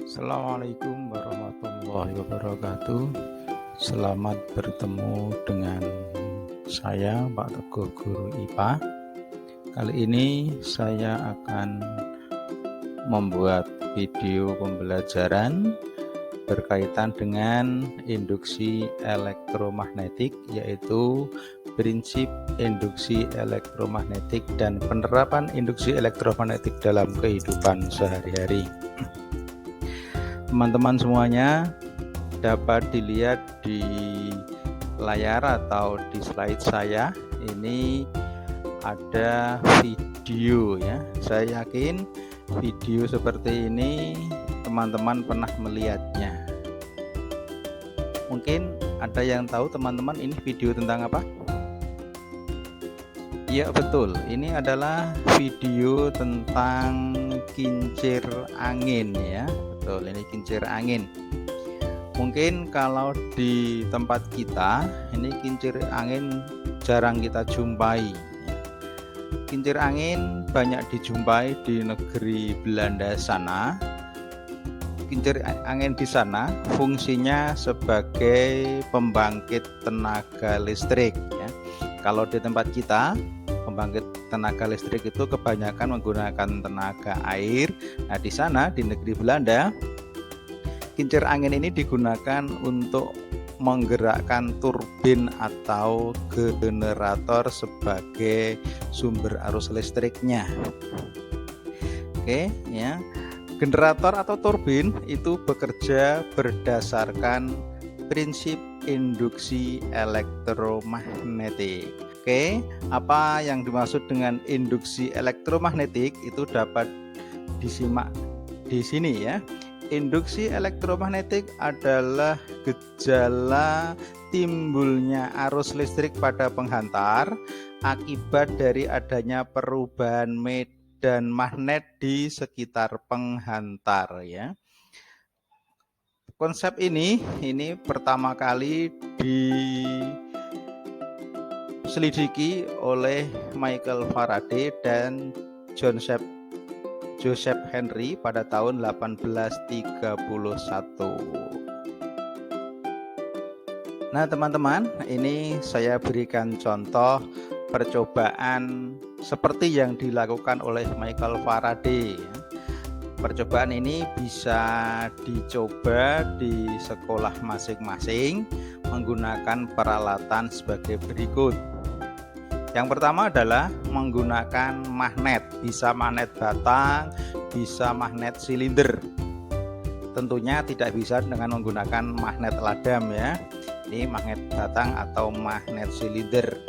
Assalamualaikum warahmatullahi wabarakatuh. Selamat bertemu dengan saya, Pak Teguh, guru IPA. Kali ini saya akan membuat video pembelajaran berkaitan dengan induksi elektromagnetik, yaitu prinsip induksi elektromagnetik dan penerapan induksi elektromagnetik dalam kehidupan sehari-hari. Teman-teman semuanya dapat dilihat di layar atau di slide saya. Ini ada video ya. Saya yakin video seperti ini teman-teman pernah melihatnya. Mungkin ada yang tahu teman-teman ini video tentang apa? Ya betul, ini adalah video tentang kincir angin ya. Betul, ini kincir angin. Mungkin kalau di tempat kita ini kincir angin jarang kita jumpai. Kincir angin banyak dijumpai di negeri Belanda sana. Kincir angin di sana fungsinya sebagai pembangkit tenaga listrik ya. Kalau di tempat kita pembangkit tenaga listrik itu kebanyakan menggunakan tenaga air. Nah, di sana di negeri Belanda, kincir angin ini digunakan untuk menggerakkan turbin atau generator sebagai sumber arus listriknya. Oke, ya. Generator atau turbin itu bekerja berdasarkan prinsip induksi elektromagnetik. Oke, apa yang dimaksud dengan induksi elektromagnetik itu dapat disimak di sini ya. Induksi elektromagnetik adalah gejala timbulnya arus listrik pada penghantar akibat dari adanya perubahan medan magnet di sekitar penghantar ya. Konsep ini pertama kali diselidiki oleh Michael Faraday dan Joseph Henry pada tahun 1831. Nah teman-teman, ini saya berikan contoh percobaan seperti yang dilakukan oleh Michael Faraday. Percobaan ini bisa dicoba di sekolah masing-masing menggunakan peralatan sebagai berikut. Yang pertama adalah menggunakan magnet, bisa magnet batang, bisa magnet silinder. Tentunya tidak bisa dengan menggunakan magnet ladam ya. Ini magnet batang atau magnet silinder.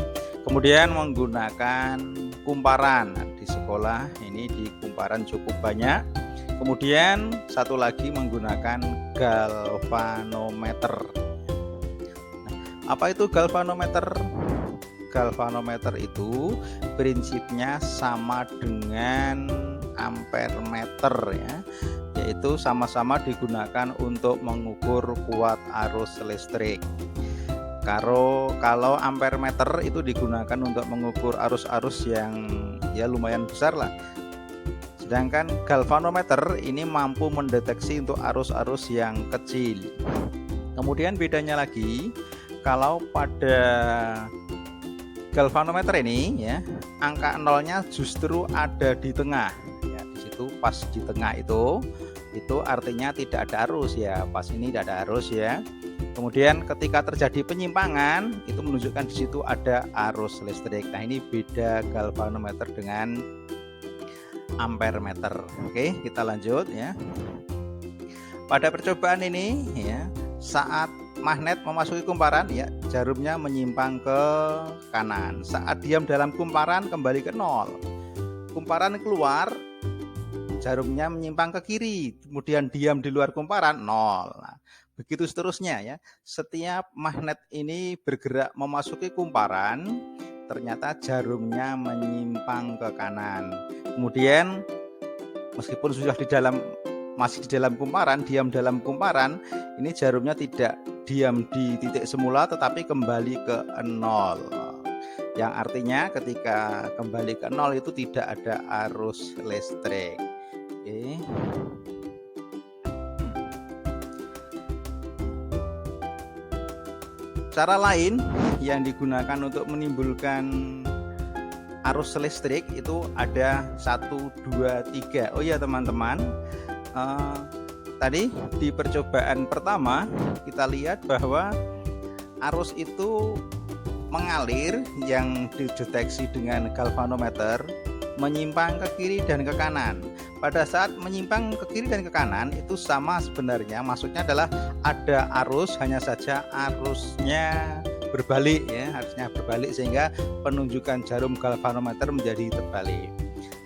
Kemudian menggunakan kumparan. Nah, di sekolah ini di kumparan cukup banyak. Kemudian satu lagi menggunakan galvanometer. Nah, apa itu galvanometer? Galvanometer itu prinsipnya sama dengan ampermeter ya, yaitu sama-sama digunakan untuk mengukur kuat arus listrik. Kalau ampermeter itu digunakan untuk mengukur arus-arus yang ya lumayan besar lah. Sedangkan galvanometer ini mampu mendeteksi untuk arus-arus yang kecil. Kemudian bedanya lagi, kalau pada galvanometer ini ya, angka nolnya justru ada di tengah. Ya, di situ pas di tengah itu artinya tidak ada arus ya. Pas ini tidak ada arus ya. Kemudian ketika terjadi penyimpangan itu menunjukkan di situ ada arus listrik. Nah, ini beda galvanometer dengan ampermeter. Oke, kita lanjut ya. Pada percobaan ini ya, saat magnet memasuki kumparan ya, jarumnya menyimpang ke kanan. Saat diam dalam kumparan kembali ke nol. Kumparan keluar, jarumnya menyimpang ke kiri. Kemudian diam di luar kumparan, nol. Nah, begitu seterusnya ya. Setiap magnet ini bergerak memasuki kumparan, ternyata jarumnya menyimpang ke kanan. Kemudian meskipun sudah masih di dalam kumparan, diam dalam kumparan, ini jarumnya tidak diam di titik semula tetapi kembali ke nol. Yang artinya ketika kembali ke nol itu tidak ada arus listrik. Oke. Cara lain yang digunakan untuk menimbulkan arus listrik itu ada 1, 2, 3. Oh ya teman-teman, tadi di percobaan pertama kita lihat bahwa arus itu mengalir yang dideteksi dengan galvanometer menyimpang ke kiri dan ke kanan. Pada saat menyimpang ke kiri dan ke kanan itu sama sebenarnya, maksudnya adalah ada arus, hanya saja arusnya berbalik ya, harusnya berbalik sehingga penunjukan jarum galvanometer menjadi terbalik.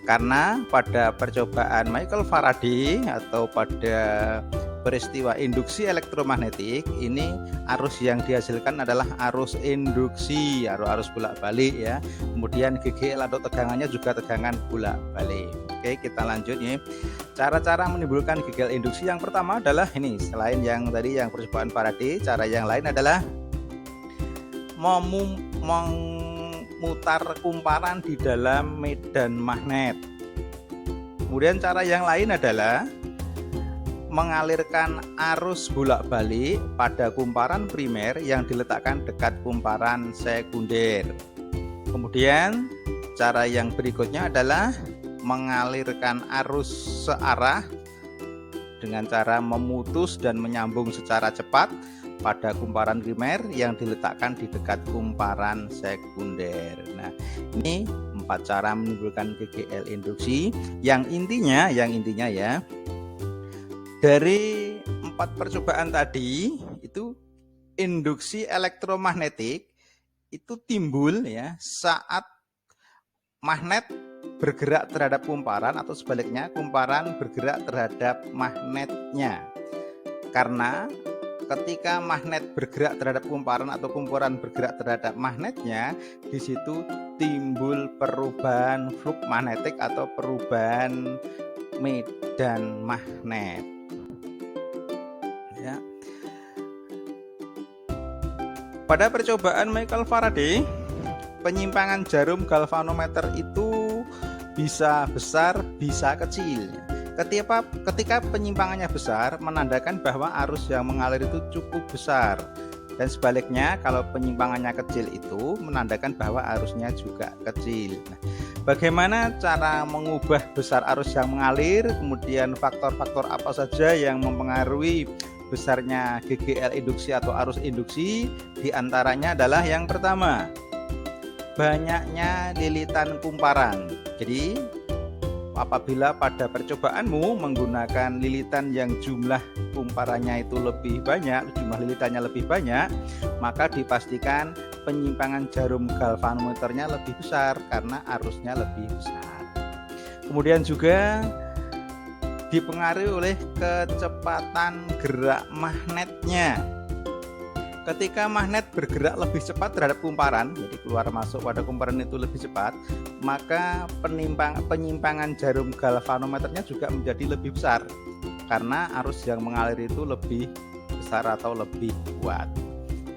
Karena pada percobaan Michael Faraday atau pada peristiwa induksi elektromagnetik ini arus yang dihasilkan adalah arus induksi, arus bolak-balik ya. Kemudian GGL atau tegangannya juga tegangan bolak-balik. Oke, kita lanjut ya. Cara-cara menimbulkan GGL induksi yang pertama adalah ini, selain yang tadi yang percobaan Faraday, cara yang lain adalah memutar kumparan di dalam medan magnet. Kemudian cara yang lain adalah mengalirkan arus bolak-balik pada kumparan primer yang diletakkan dekat kumparan sekunder. Kemudian cara yang berikutnya adalah mengalirkan arus searah dengan cara memutus dan menyambung secara cepat pada kumparan primer yang diletakkan di dekat kumparan sekunder. Nah, ini 4 cara menimbulkan GGL induksi yang intinya ya, dari 4 percobaan tadi itu induksi elektromagnetik itu timbul ya saat magnet bergerak terhadap kumparan atau sebaliknya kumparan bergerak terhadap magnetnya. Karena ketika magnet bergerak terhadap kumparan atau kumparan bergerak terhadap magnetnya, di situ timbul perubahan flux magnetik atau perubahan medan magnet. Ya. Pada percobaan Michael Faraday, penyimpangan jarum galvanometer itu bisa besar, bisa kecil. Ketika penyimpangannya besar, menandakan bahwa arus yang mengalir itu cukup besar. Dan sebaliknya, kalau penyimpangannya kecil itu menandakan bahwa arusnya juga kecil. Nah, bagaimana cara mengubah besar arus yang mengalir, kemudian faktor-faktor apa saja yang mempengaruhi besarnya GGL induksi atau arus induksi? Di antaranya adalah yang pertama, banyaknya lilitan kumparan. Jadi apabila pada percobaanmu menggunakan lilitan yang jumlah kumparannya itu lebih banyak, jumlah lilitannya lebih banyak, maka dipastikan penyimpangan jarum galvanometernya lebih besar karena arusnya lebih besar. Kemudian juga dipengaruhi oleh kecepatan gerak magnetnya. Ketika magnet bergerak lebih cepat terhadap kumparan, jadi keluar masuk pada kumparan itu lebih cepat, maka penyimpangan jarum galvanometernya juga menjadi lebih besar karena arus yang mengalir itu lebih besar atau lebih kuat.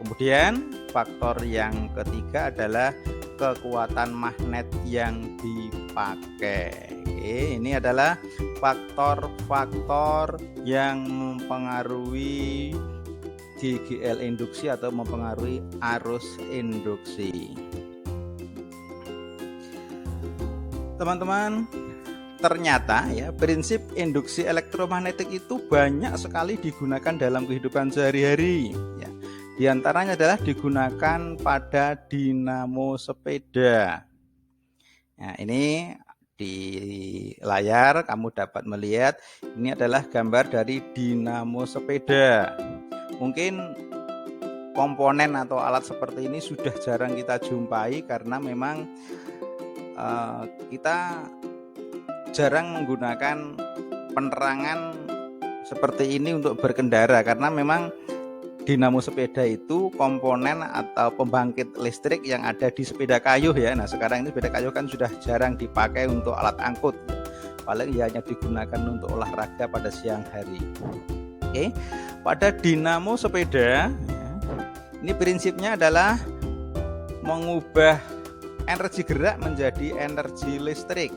Kemudian faktor yang ketiga adalah kekuatan magnet yang dipakai. Oke, ini adalah faktor-faktor yang mempengaruhi GGL induksi atau mempengaruhi arus induksi. Teman-teman, ternyata ya prinsip induksi elektromagnetik itu banyak sekali digunakan dalam kehidupan sehari-hari ya. Di antaranya adalah digunakan pada dinamo sepeda. Nah, ini di layar kamu dapat melihat ini adalah gambar dari dinamo sepeda. Mungkin komponen atau alat seperti ini sudah jarang kita jumpai karena memang kita jarang menggunakan penerangan seperti ini untuk berkendara karena memang dinamo sepeda itu komponen atau pembangkit listrik yang ada di sepeda kayu ya. Nah, sekarang ini sepeda kayu kan sudah jarang dipakai untuk alat angkut. Paling ya hanya digunakan untuk olahraga pada siang hari. Oke. Pada dinamo sepeda, ini prinsipnya adalah mengubah energi gerak menjadi energi listrik.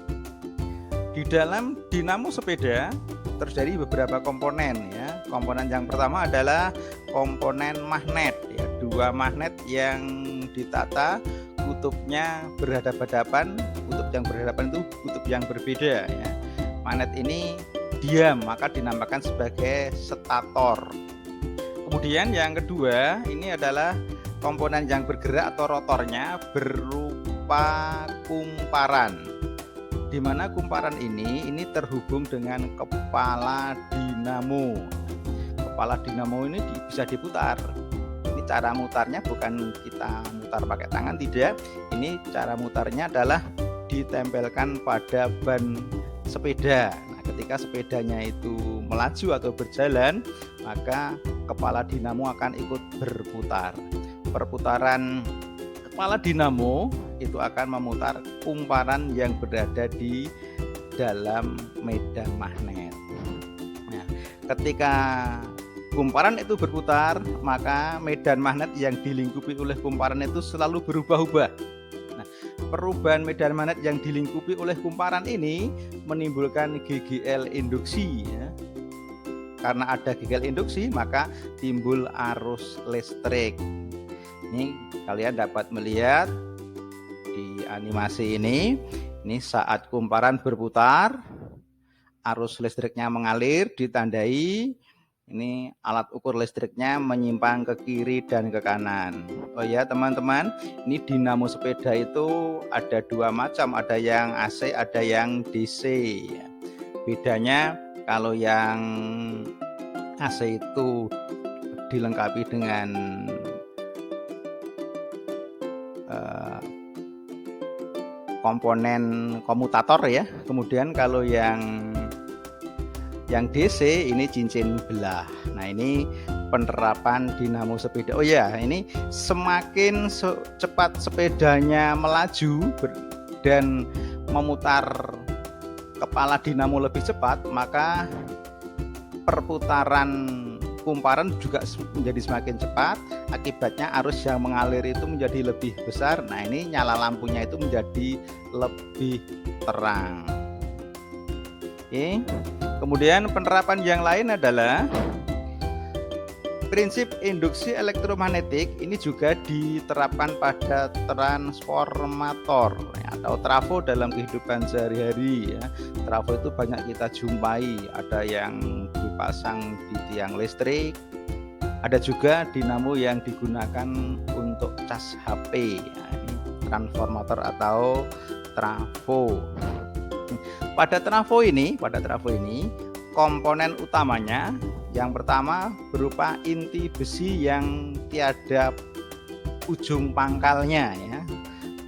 Di dalam dinamo sepeda terjadi beberapa komponen ya. Komponen yang pertama adalah komponen magnet ya, 2 dua magnet yang ditata kutubnya berhadapan-hadapan. Kutub yang berhadapan itu kutub yang berbeda ya. Magnet ini diam, maka dinamakan sebagai stator. Kemudian yang kedua, ini adalah komponen yang bergerak atau rotornya berupa kumparan, di mana kumparan ini terhubung dengan kepala dinamo. Kepala dinamo ini bisa diputar. Ini cara mutarnya bukan kita mutar pakai tangan, tidak. Ini cara mutarnya adalah ditempelkan pada ban sepeda. Nah, ketika sepedanya itu melaju atau berjalan, maka kepala dinamo akan ikut berputar. Perputaran kepala dinamo itu akan memutar kumparan yang berada di dalam medan magnet. Nah, ketika kumparan itu berputar, maka medan magnet yang dilingkupi oleh kumparan itu selalu berubah-ubah. Nah, perubahan medan magnet yang dilingkupi oleh kumparan ini menimbulkan GGL induksi ya. Karena ada GGL induksi, maka timbul arus listrik. Ini kalian dapat melihat di animasi ini saat kumparan berputar, arus listriknya mengalir, ditandai ini alat ukur listriknya menyimpang ke kiri dan ke kanan. Oh ya teman-teman, ini dinamo sepeda itu ada dua macam, ada yang AC, ada yang DC. Bedanya kalau yang AC itu dilengkapi dengan komponen komutator ya. Kemudian kalau yang DC ini cincin belah. Nah, ini penerapan dinamo sepeda. Oh ya, ini semakin cepat sepedanya melaju dan memutar kepala dinamo lebih cepat, maka perputaran kumparan juga menjadi semakin cepat. Akibatnya arus yang mengalir itu menjadi lebih besar. Nah, ini nyala lampunya itu menjadi lebih terang. Oke. Kemudian penerapan yang lain adalah prinsip induksi elektromagnetik. Ini juga diterapkan pada transformator atau trafo dalam kehidupan sehari-hari ya. Trafo itu banyak kita jumpai, ada yang dipasang di tiang listrik, ada juga dinamo yang digunakan untuk cas HP ya, ini transformator atau trafo. Pada trafo ini komponen utamanya yang pertama berupa inti besi yang tiada ujung pangkalnya ya.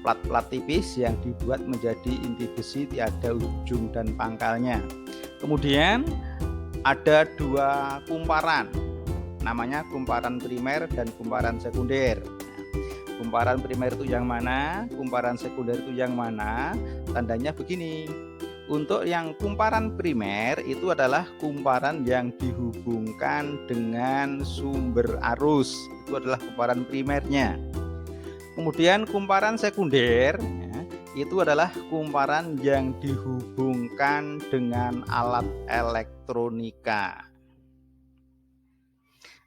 Plat-plat tipis yang dibuat menjadi inti besi tiada ujung dan pangkalnya. Kemudian ada dua kumparan, namanya kumparan primer dan kumparan sekunder. Kumparan primer itu yang mana, kumparan sekunder itu yang mana? Tandanya begini. Untuk yang kumparan primer itu adalah kumparan yang dihubungkan dengan sumber arus. Itu adalah kumparan primernya. Kemudian kumparan sekunder ya, itu adalah kumparan yang dihubungkan dengan alat elektronika.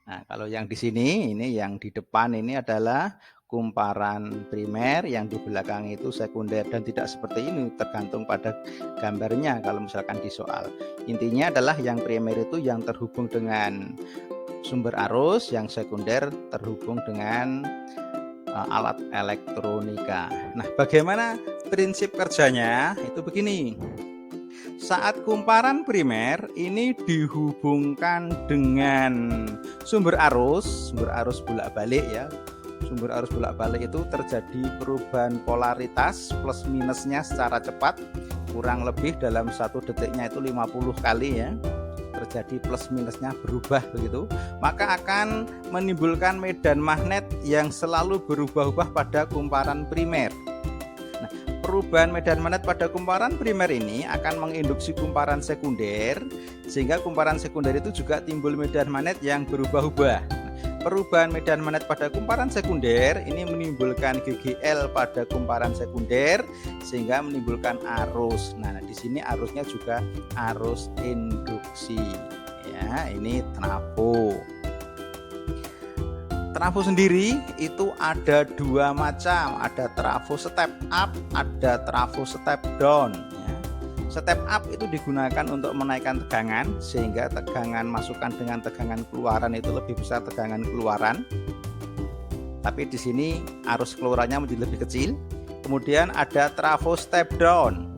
Nah, kalau yang di sini, ini yang di depan ini adalah kumparan primer, yang di belakang itu sekunder, dan tidak seperti ini, tergantung pada gambarnya kalau misalkan di soal. Intinya adalah yang primer itu yang terhubung dengan sumber arus, yang sekunder terhubung dengan alat elektronika. Nah, bagaimana prinsip kerjanya? Itu begini. Saat kumparan primer ini dihubungkan dengan sumber arus bolak-balik ya. Sumber arus bolak-balik itu terjadi perubahan polaritas plus minusnya secara cepat, kurang lebih dalam 1 detiknya itu 50 kali ya. Terjadi plus minusnya berubah begitu, maka akan menimbulkan medan magnet yang selalu berubah-ubah pada kumparan primer. Nah, perubahan medan magnet pada kumparan primer ini akan menginduksi kumparan sekunder, sehingga kumparan sekunder itu juga timbul medan magnet yang berubah-ubah. Perubahan medan magnet pada kumparan sekunder ini menimbulkan GGL pada kumparan sekunder sehingga menimbulkan arus. Nah, di sini arusnya juga arus induksi. Ya, ini trafo. Trafo sendiri itu ada dua macam, ada trafo step up, ada trafo step down. Ya. Step up itu digunakan untuk menaikkan tegangan sehingga tegangan masukan dengan tegangan keluaran itu lebih besar tegangan keluaran. Tapi di sini arus keluarannya menjadi lebih kecil. Kemudian ada trafo step down.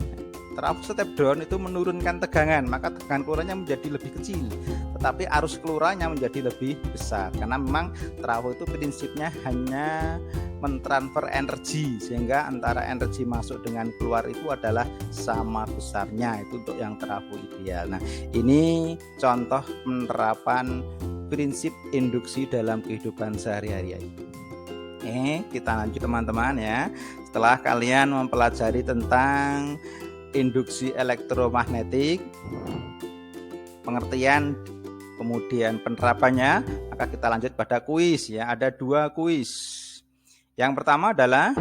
Trafo step down itu menurunkan tegangan, maka tegangan keluarannya menjadi lebih kecil, tetapi arus keluarannya menjadi lebih besar. Karena memang trafo itu prinsipnya hanya mentransfer energi, sehingga antara energi masuk dengan keluar itu adalah sama besarnya. Itu untuk yang trafo ideal. Nah, ini contoh penerapan prinsip induksi dalam kehidupan sehari-hari. Kita lanjut teman-teman ya. Setelah kalian mempelajari tentang induksi elektromagnetik, pengertian, kemudian penerapannya, maka kita lanjut pada kuis ya. Ada dua kuis. Yang pertama adalah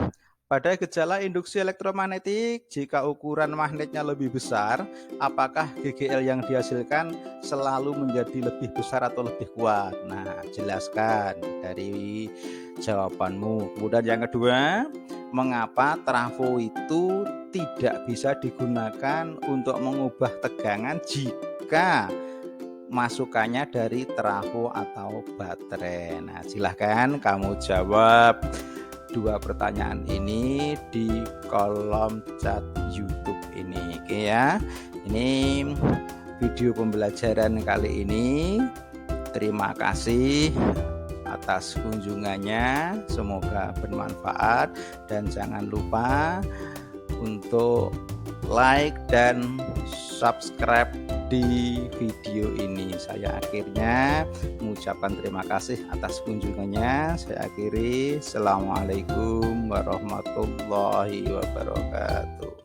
pada gejala induksi elektromagnetik, jika ukuran magnetnya lebih besar, apakah GGL yang dihasilkan selalu menjadi lebih besar atau lebih kuat? Nah, jelaskan dari jawabanmu. Kemudian yang kedua, mengapa trafo itu tidak bisa digunakan untuk mengubah tegangan jika masukannya dari trafo atau baterai? Nah, silahkan kamu jawab dua pertanyaan ini di kolom chat YouTube ini. Oke ya. Ini video pembelajaran kali ini. Terima kasih atas kunjungannya, semoga bermanfaat dan jangan lupa untuk like dan subscribe di video ini. Saya akhirnya mengucapkan terima kasih atas kunjungannya. Saya akhiri. Assalamualaikum warahmatullahi wabarakatuh.